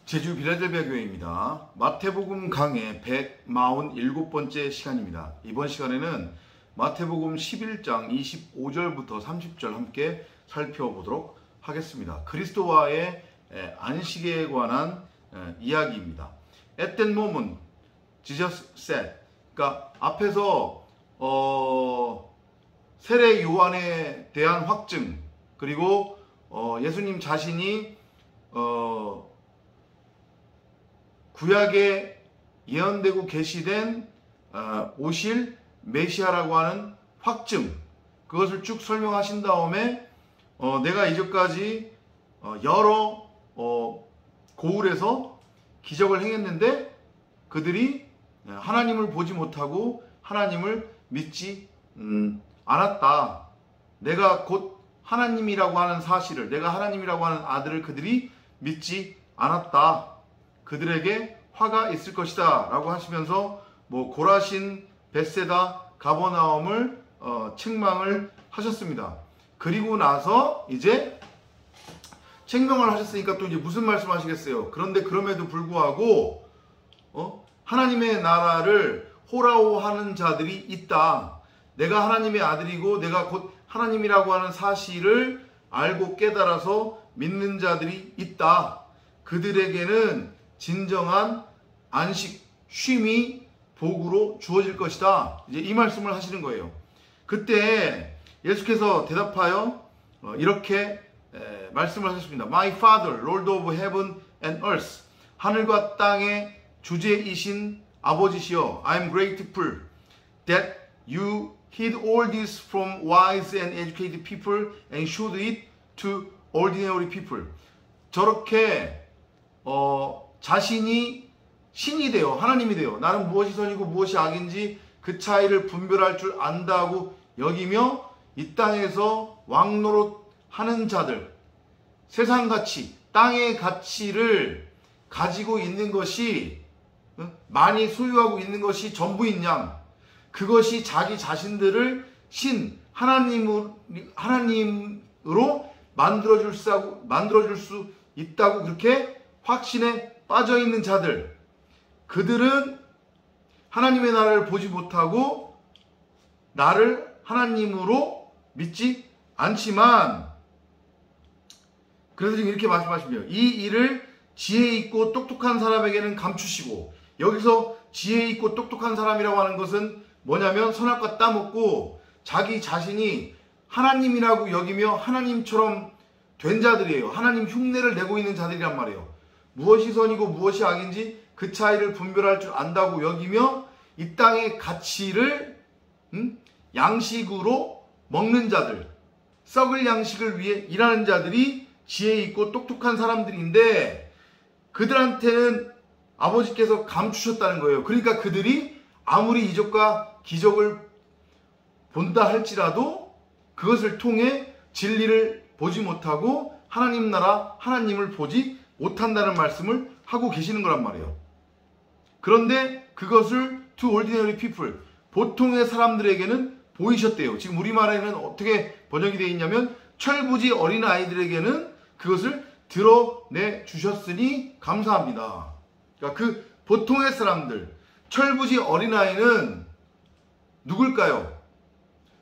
제주 빌라델비아 교회입니다. 마태복음 강의 147번째 시간입니다. 이번 시간에는 마태복음 11장 25절부터 30절 함께 살펴보도록 하겠습니다. 그리스도와의 안식에 관한 이야기입니다. At that moment, Jesus said. 그러니까 앞에서 세례 요한에 대한 확증, 그리고 예수님 자신이 구약에 예언되고 계시된 오실 메시아라고 하는 확증, 그것을 쭉 설명하신 다음에 내가 이제까지 여러 고을에서 기적을 행했는데 그들이 하나님을 보지 못하고 하나님을 믿지 않았다. 내가 곧 하나님이라고 하는 사실을, 내가 하나님이라고 하는 아들을 그들이 믿지 않았다. 그들에게 화가 있을 것이다 라고 하시면서 고라신, 벳세다, 가버나움을 책망을 하셨습니다. 그리고 나서 이제 책망을 하셨으니까 또 이제 무슨 말씀 하시겠어요? 그런데 그럼에도 불구하고 하나님의 나라를 호라호하는 자들이 있다. 내가 하나님의 아들이고 내가 곧 하나님이라고 하는 사실을 알고 깨달아서 믿는 자들이 있다. 그들에게는 진정한 안식, 쉼이 복으로 주어질 것이다. 이제 이 말씀을 하시는 거예요. 그때 예수께서 대답하여 이렇게 말씀을 하셨습니다. My Father, Lord of Heaven and Earth. 하늘과 땅의 주제이신 아버지시여, I am grateful that you hid all this from wise and educated people and showed it to ordinary people. 저렇게 자신이 신이 되어 하나님이 되어 나는 무엇이 선이고 무엇이 악인지 그 차이를 분별할 줄 안다고 여기며 이 땅에서 왕노릇하는 자들, 세상 가치, 땅의 가치를 가지고 있는 것이 많이 소유하고 있는 것이 전부인 양, 그것이 자기 자신들을 신 하나님으로 만들어줄 수 있다고 그렇게 확신에 빠져 있는 자들, 그들은 하나님의 나라를 보지 못하고 나를 하나님으로 믿지 않지만, 그래서 지금 이렇게 말씀하시며 이 일을 지혜 있고 똑똑한 사람에게는 감추시고, 여기서 지혜 있고 똑똑한 사람이라고 하는 것은 뭐냐면 선악과 따먹고 자기 자신이 하나님이라고 여기며 하나님처럼 된 자들이에요. 하나님 흉내를 내고 있는 자들이란 말이에요. 무엇이 선이고 무엇이 악인지 그 차이를 분별할 줄 안다고 여기며 이 땅의 가치를 양식으로 먹는 자들, 썩을 양식을 위해 일하는 자들이 지혜 있고 똑똑한 사람들인데 그들한테는 아버지께서 감추셨다는 거예요. 그러니까 그들이 아무리 이적과 기적을 본다 할지라도 그것을 통해 진리를 보지 못하고 하나님 나라, 하나님을 보지 못한다는 말씀을 하고 계시는 거란 말이에요. 그런데 그것을 to ordinary people, 보통의 사람들에게는 보이셨대요. 지금 우리말에는 어떻게 번역이 되어 있냐면 철부지 어린아이들에게는 그것을 드러내 주셨으니 감사합니다. 그러니까 그 보통의 사람들, 철부지 어린아이는 누굴까요?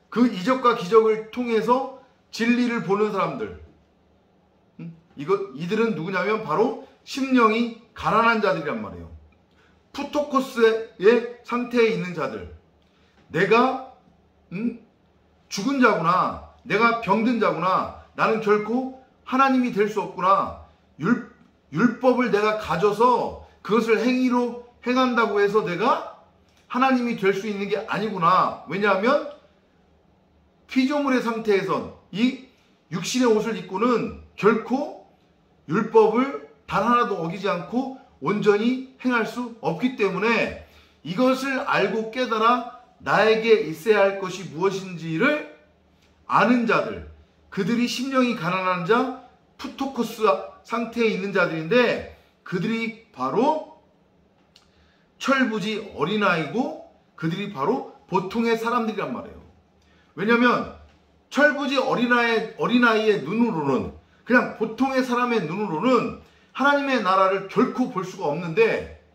그 이적과 기적을 통해서 진리를 보는 사람들. 이들은 누구냐면 바로 심령이 가난한 자들이란 말이에요. 푸토코스의 상태에 있는 자들. 내가 죽은 자구나, 내가 병든 자구나, 나는 결코 하나님이 될 수 없구나, 율법을 내가 가져서 그것을 행위로 행한다고 해서 내가 하나님이 될 수 있는 게 아니구나. 왜냐하면 피조물의 상태에선 이 육신의 옷을 입고는 결코 율법을 단 하나도 어기지 않고 온전히 행할 수 없기 때문에 이것을 알고 깨달아 나에게 있어야 할 것이 무엇인지를 아는 자들, 그들이 심령이 가난한 자, 푸토코스 상태에 있는 자들인데 그들이 바로 철부지 어린아이고 그들이 바로 보통의 사람들이란 말이에요. 왜냐하면 철부지 어린아이의 눈으로는, 그냥 보통의 사람의 눈으로는 하나님의 나라를 결코 볼 수가 없는데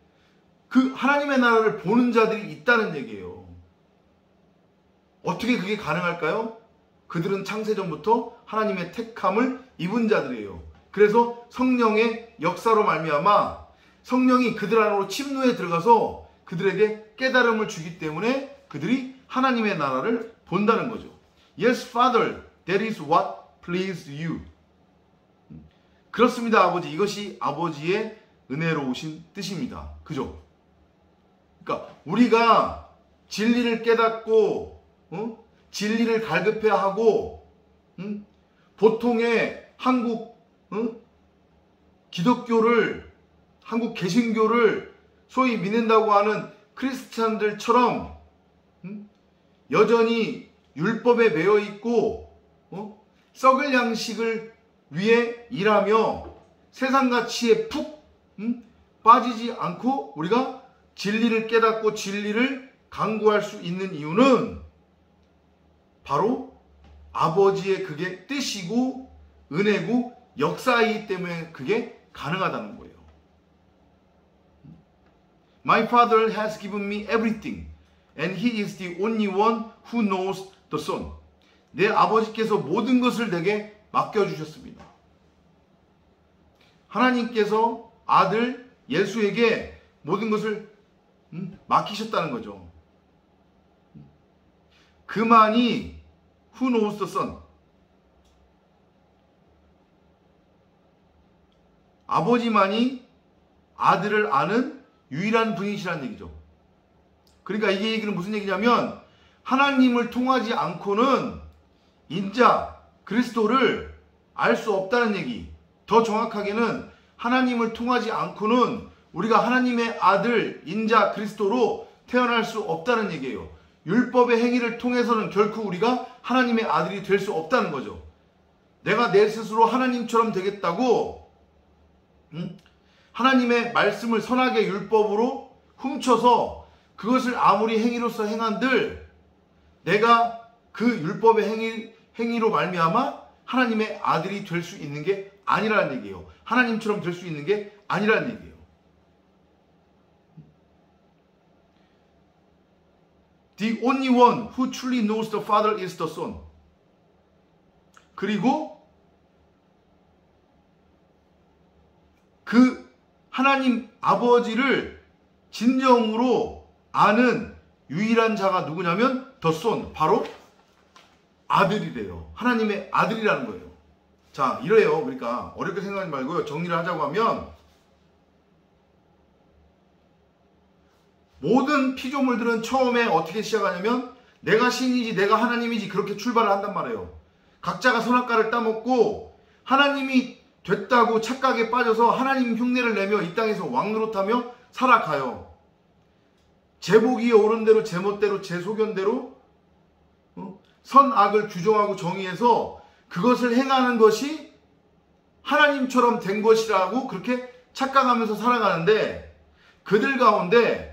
그 하나님의 나라를 보는 자들이 있다는 얘기예요. 어떻게 그게 가능할까요? 그들은 창세전부터 하나님의 택함을 입은 자들이에요. 그래서 성령의 역사로 말미암아 성령이 그들 안으로 침노에 들어가서 그들에게 깨달음을 주기 때문에 그들이 하나님의 나라를 본다는 거죠. Yes, Father, that is what pleased you. 그렇습니다, 아버지. 이것이 아버지의 은혜로우신 뜻입니다. 그죠? 그러니까 우리가 진리를 깨닫고 진리를 갈급해야 하고 보통의 한국 기독교를 한국 개신교를 소위 믿는다고 하는 크리스찬들처럼 여전히 율법에 매여 있고 썩을 양식을 위해 일하며 세상 가치에 푹 빠지지 않고 우리가 진리를 깨닫고 진리를 강구할 수 있는 이유는 바로 아버지의 그게 뜻이고 은혜고 역사이기 때문에 그게 가능하다는 거예요. My father has given me everything and he is the only one who knows the son. 내 아버지께서 모든 것을 내게 맡겨주셨습니다. 하나님께서 아들 예수에게 모든 것을 맡기셨다는 거죠. 그만이 who knows the son. 아버지만이 아들을 아는 유일한 분이시라는 얘기죠. 그러니까 이게 얘기는 무슨 얘기냐면 하나님을 통하지 않고는 인자 그리스도를 알 수 없다는 얘기. 더 정확하게는 하나님을 통하지 않고는 우리가 하나님의 아들 인자 그리스도로 태어날 수 없다는 얘기예요. 율법의 행위를 통해서는 결코 우리가 하나님의 아들이 될 수 없다는 거죠. 내가 내 스스로 하나님처럼 되겠다고 하나님의 말씀을 선하게 율법으로 훔쳐서 그것을 아무리 행위로서 행한들 내가 그 율법의 행위로 말미암아 하나님의 아들이 될 수 있는 게 아니라는 얘기예요. 하나님처럼 될 수 있는 게 아니라는 얘기예요. The only one who truly knows the Father is the Son. 그리고 그 하나님 아버지를 진정으로 아는 유일한 자가 누구냐면 the Son, 바로 아들이래요. 하나님의 아들이라는 거예요. 자, 이래요. 그러니까 어렵게 생각하지 말고요. 정리를 하자고 하면 모든 피조물들은 처음에 어떻게 시작하냐면 내가 신이지 내가 하나님이지 그렇게 출발을 한단 말이에요. 각자가 선악과를 따먹고 하나님이 됐다고 착각에 빠져서 하나님 흉내를 내며 이 땅에서 왕노릇하며 살아가요. 제 보기에 옳은 대로 제 멋대로 제 소견대로 선악을 규정하고 정의해서 그것을 행하는 것이 하나님처럼 된 것이라고 그렇게 착각하면서 살아가는데 그들 가운데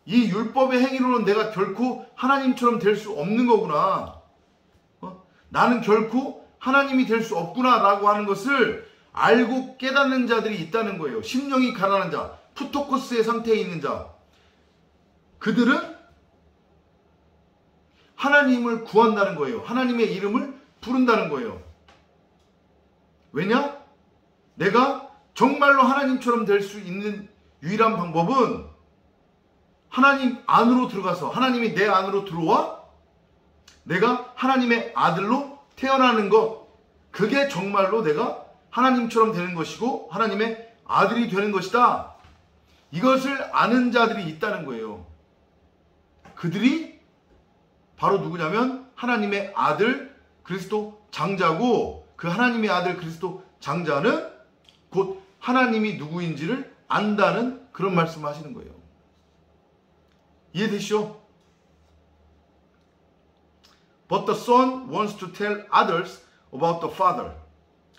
이 율법의 행위로는 내가 결코 하나님처럼 될 수 없는 거구나. 나는 결코 하나님이 될 수 없구나 라고 하는 것을 알고 깨닫는 자들이 있다는 거예요. 심령이 가난한 자, 푸토코스의 상태에 있는 자. 그들은 하나님을 구한다는 거예요. 하나님의 이름을 부른다는 거예요. 왜냐? 내가 정말로 하나님처럼 될 수 있는 유일한 방법은 하나님 안으로 들어가서 하나님이 내 안으로 들어와 내가 하나님의 아들로 태어나는 것, 그게 정말로 내가 하나님처럼 되는 것이고 하나님의 아들이 되는 것이다. 이것을 아는 자들이 있다는 거예요. 그들이 바로 누구냐면 하나님의 아들 그리스도 장자고, 그 하나님의 아들 그리스도 장자는 곧 하나님이 누구인지를 안다는 그런 말씀을 하시는 거예요. 이해되시죠? But the Son wants to tell others about the Father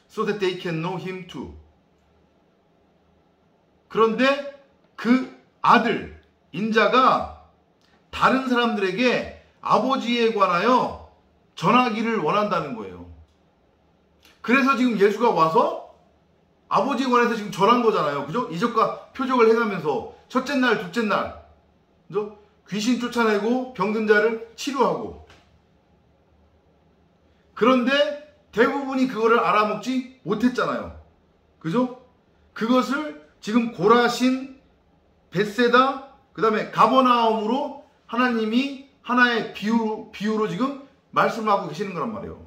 so that they can know Him too. 그런데 그 아들, 인자가 다른 사람들에게 아버지에 관하여 전하기를 원한다는 거예요. 그래서 지금 예수가 와서 아버지에 관해서 지금 전한 거잖아요. 그죠? 이적과 표적을 행하면서 첫째 날, 둘째 날, 그죠? 귀신 쫓아내고 병든 자를 치료하고. 그런데 대부분이 그거를 알아먹지 못했잖아요. 그죠? 그것을 지금 고라신, 벳세다, 그 다음에 가버나움으로 하나님이 하나의 비유로 지금 말씀하고 계시는 거란 말이에요.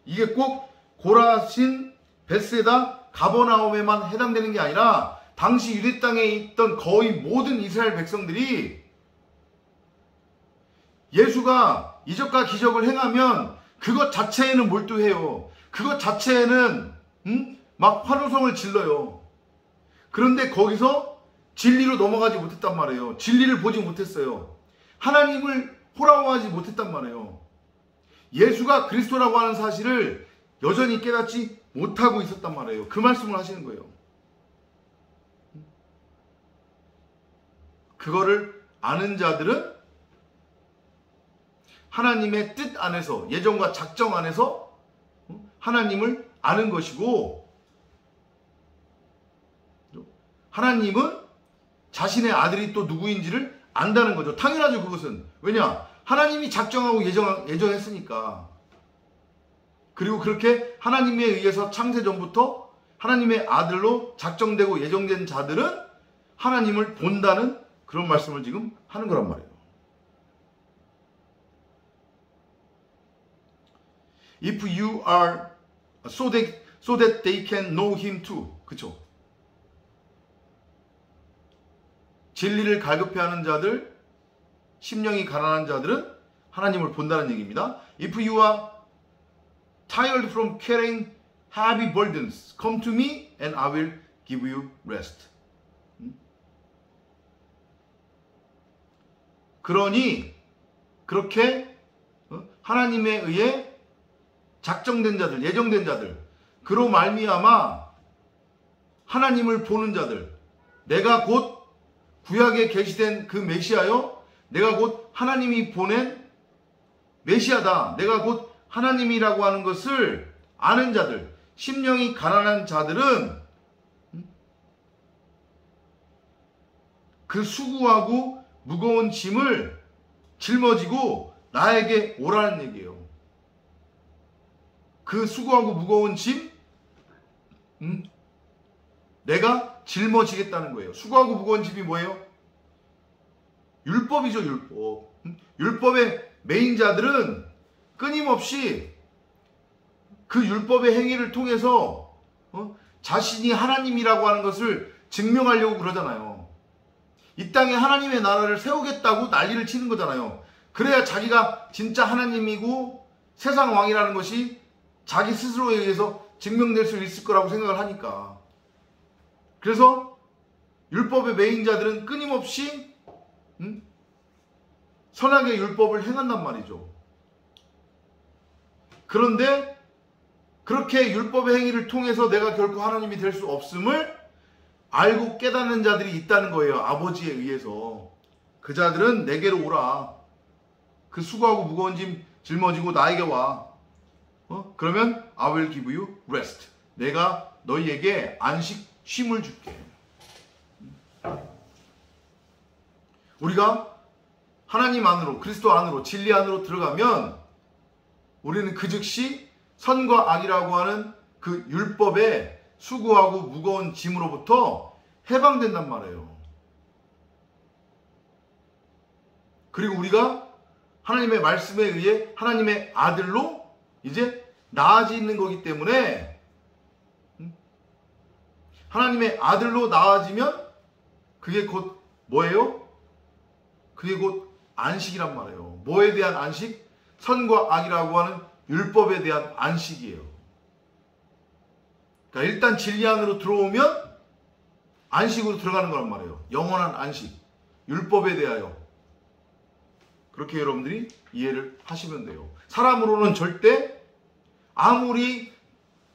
이게 꼭 고라신, 벳세다, 가버나움에만 해당되는 게 아니라 당시 유대 땅에 있던 거의 모든 이스라엘 백성들이 예수가 이적과 기적을 행하면 그것 자체에는 몰두해요. 그것 자체에는 막 환호성을 질러요. 그런데 거기서 진리로 넘어가지 못했단 말이에요. 진리를 보지 못했어요. 하나님을 호랑하지 못했단 말이에요. 예수가 그리스도라고 하는 사실을 여전히 깨닫지 못하고 있었단 말이에요. 그 말씀을 하시는 거예요. 그거를 아는 자들은 하나님의 뜻 안에서, 예정과 작정 안에서 하나님을 아는 것이고, 하나님은 자신의 아들이 또 누구인지를 안다는 거죠. 당연하죠, 그것은. 왜냐? 하나님이 작정하고 예정했으니까. 그리고 그렇게 하나님에 의해서 창세전부터 하나님의 아들로 작정되고 예정된 자들은 하나님을 본다는 그런 말씀을 지금 하는 거란 말이에요. If you are so that they can know him too. 그쵸? 진리를 갈급해하는 자들, 심령이 가난한 자들은 하나님을 본다는 얘기입니다. If you are tired from carrying heavy burdens, come to me and I will give you rest. 그러니 그렇게 하나님에 의해 작정된 자들, 예정된 자들, 그로 말미암아 하나님을 보는 자들, 내가 곧 구약에 계시된 그 메시아요, 내가 곧 하나님이 보낸 메시아다, 내가 곧 하나님이라고 하는 것을 아는 자들, 심령이 가난한 자들은 그 수고하고 무거운 짐을 짊어지고 나에게 오라는 얘기예요. 그 수고하고 무거운 짐 내가 짊어지겠다는 거예요. 수고하고 무거운 짐이 뭐예요? 율법이죠, 율법. 율법의 메인자들은 끊임없이 그 율법의 행위를 통해서 자신이 하나님이라고 하는 것을 증명하려고 그러잖아요. 이 땅에 하나님의 나라를 세우겠다고 난리를 치는 거잖아요. 그래야 자기가 진짜 하나님이고 세상 왕이라는 것이 자기 스스로에 의해서 증명될 수 있을 거라고 생각을 하니까. 그래서 율법의 메인자들은 끊임없이 선악의 율법을 행한단 말이죠. 그런데 그렇게 율법의 행위를 통해서 내가 결코 하나님이 될 수 없음을 알고 깨닫는 자들이 있다는 거예요. 아버지에 의해서. 그 자들은 내게로 오라. 그 수고하고 무거운 짐 짊어지고 나에게 와. 그러면 I will give you rest. 내가 너희에게 안식, 쉼을 줄게. 우리가 하나님 안으로, 그리스도 안으로, 진리 안으로 들어가면 우리는 그 즉시 선과 악이라고 하는 그 율법의 수고하고 무거운 짐으로부터 해방된단 말이에요. 그리고 우리가 하나님의 말씀에 의해 하나님의 아들로 이제 나아지는 거기 때문에 하나님의 아들로 나아지면 그게 곧 뭐예요? 그게 곧 안식이란 말이에요. 뭐에 대한 안식? 선과 악이라고 하는 율법에 대한 안식이에요. 그러니까 일단 진리 안으로 들어오면 안식으로 들어가는 거란 말이에요. 영원한 안식. 율법에 대하여. 그렇게 여러분들이 이해를 하시면 돼요. 사람으로는 절대 아무리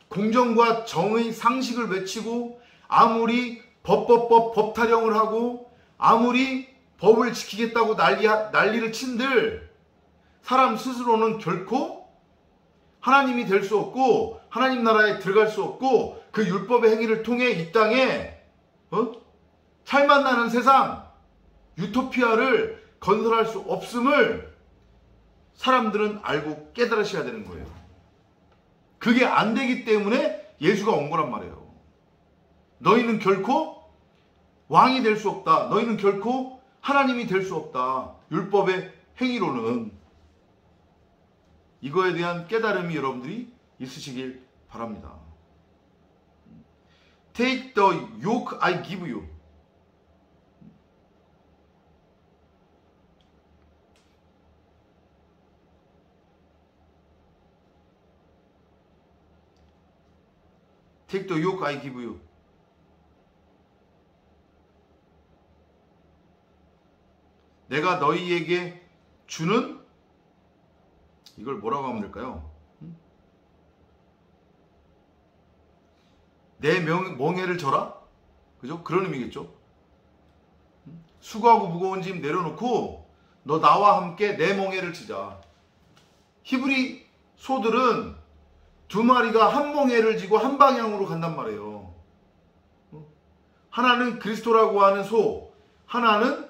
공정과 정의 상식을 외치고 아무리 법 타령을 하고 아무리 법을 지키겠다고 난리를 친들 사람 스스로는 결코 하나님이 될 수 없고 하나님 나라에 들어갈 수 없고 그 율법의 행위를 통해 이 땅에 살맛 나는 세상, 유토피아를 건설할 수 없음을 사람들은 알고 깨달으셔야 되는 거예요. 그게 안 되기 때문에 예수가 온 거란 말이에요. 너희는 결코 왕이 될 수 없다. 너희는 결코 하나님이 될 수 없다. 율법의 행위로는. 이거에 대한 깨달음이 여러분들이 있으시길 바랍니다. Take the yoke I give you. Take the yoke I give you. 내가 너희에게 주는, 이걸 뭐라고 하면 될까요? 내 멍에를 져라? 그죠? 그런 의미겠죠? 수고하고 무거운 짐 내려놓고 너 나와 함께 내 멍에를 지자. 히브리 소들은 두 마리가 한 멍에를 지고 한 방향으로 간단 말이에요. 하나는 그리스도라고 하는 소, 하나는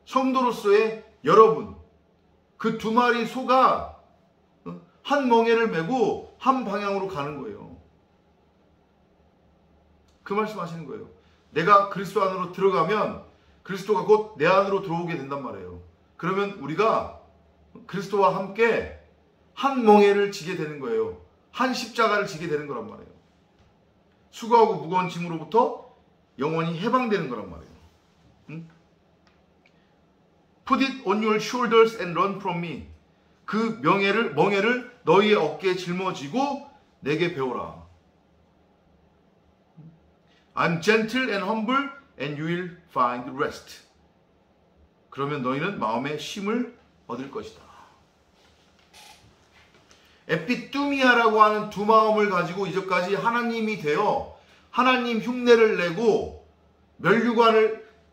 성도로서의 여러분. 그 두 마리 소가 한 멍에를 메고 한 방향으로 가는 거예요. 그 말씀 하시는 거예요. 내가 그리스도 안으로 들어가면 그리스도가 곧 내 안으로 들어오게 된단 말이에요. 그러면 우리가 그리스도와 함께 한 멍에를 지게 되는 거예요. 한 십자가를 지게 되는 거란 말이에요. 수고하고 무거운 짐으로부터 영원히 해방되는 거란 말이에요. Put it on your shoulders and run from me. 그 멍에를 너희의 어깨에 짊어지고 내게 배우라. I'm gentle and humble and you will find rest. 그러면 너희는 마음의 쉼을 얻을 것이다. 에피뚜미아라고 하는 두 마음을 가지고 이제까지 하나님이 되어 하나님 흉내를 내고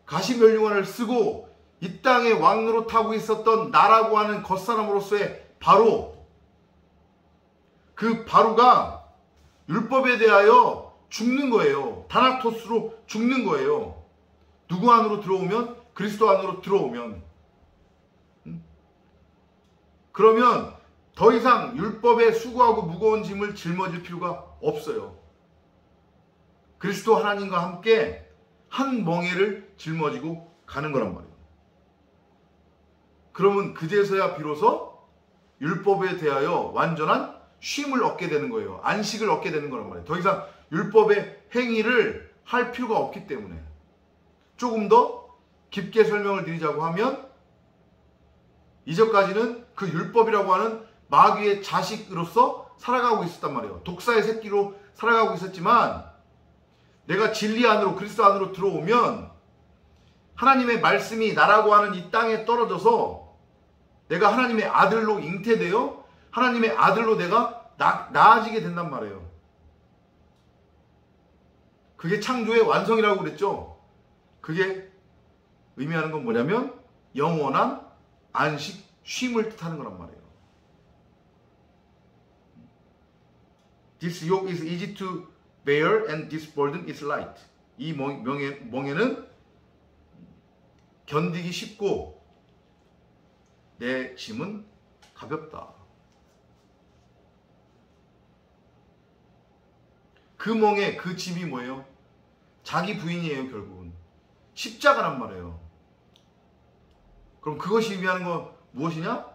가시 면류관을 쓰고 이 땅에 왕노릇 하고 있었던 나라고 하는 겉사람으로서의 바로, 그 바로가 율법에 대하여 죽는 거예요. 다나토스로 죽는 거예요. 누구 안으로 들어오면? 그리스도 안으로 들어오면. 그러면 더 이상 율법에 수고하고 무거운 짐을 짊어질 필요가 없어요. 그리스도 하나님과 함께 한 멍에를 짊어지고 가는 거란 말이에요. 그러면 그제서야 비로소 율법에 대하여 완전한 쉼을 얻게 되는 거예요. 안식을 얻게 되는 거란 말이에요. 더 이상 율법의 행위를 할 필요가 없기 때문에. 조금 더 깊게 설명을 드리자고 하면, 이전까지는 그 율법이라고 하는 마귀의 자식으로서 살아가고 있었단 말이에요. 독사의 새끼로 살아가고 있었지만, 내가 진리 안으로, 그리스도 안으로 들어오면 하나님의 말씀이 나라고 하는 이 땅에 떨어져서 내가 하나님의 아들로 잉태되어 하나님의 아들로 내가 나아지게 된단 말이에요. 그게 창조의 완성이라고 그랬죠. 그게 의미하는 건 뭐냐면 영원한 안식, 쉼을 뜻하는 거란 말이에요. This yoke is easy to bear and this burden is light. 이 멍에는 견디기 쉽고 내 짐은 가볍다. 그 멍에 그 짐이 뭐예요? 자기 부인이에요. 결국은 십자가란 말이에요. 그럼 그것이 의미하는 건 무엇이냐?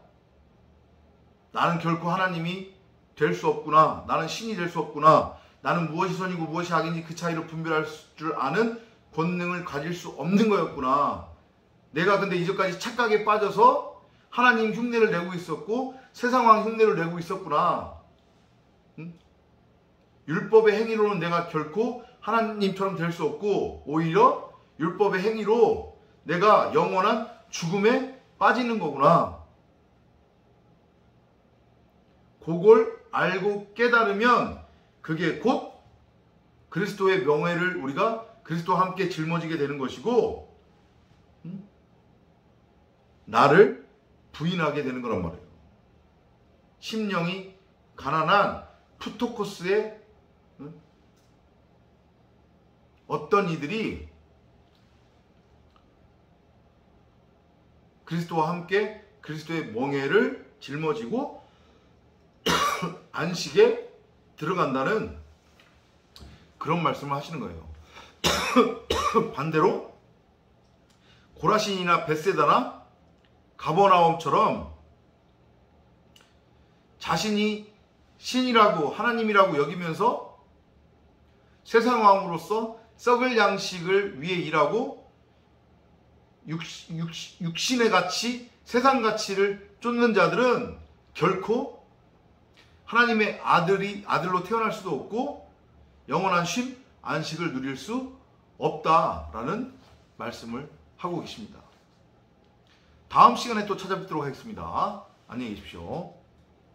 나는 결코 하나님이 될 수 없구나. 나는 신이 될 수 없구나. 나는 무엇이 선이고 무엇이 악인지 그 차이를 분별할 줄 아는 권능을 가질 수 없는 거였구나. 내가 근데 이제까지 착각에 빠져서 하나님 흉내를 내고 있었고 세상왕 흉내를 내고 있었구나. 응? 율법의 행위로는 내가 결코 하나님처럼 될 수 없고 오히려 율법의 행위로 내가 영원한 죽음에 빠지는 거구나. 그걸 알고 깨달으면 그게 곧 그리스도의 명예를 우리가 그리스도와 함께 짊어지게 되는 것이고 나를 부인하게 되는 거란 말이에요. 심령이 가난한 푸토코스의 어떤 이들이 그리스도와 함께 그리스도의 멍에를 짊어지고 안식에 들어간다는 그런 말씀을 하시는 거예요. 반대로 고라신이나 벳세다나 가버나움처럼 자신이 신이라고 하나님이라고 여기면서 세상 왕으로서 썩을 양식을 위해 일하고 육신의 가치, 세상 가치를 쫓는 자들은 결코 하나님의 아들로 태어날 수도 없고 영원한 쉼, 안식을 누릴 수 없다라는 말씀을 하고 계십니다. 다음 시간에 또 찾아뵙도록 하겠습니다. 안녕히 계십시오.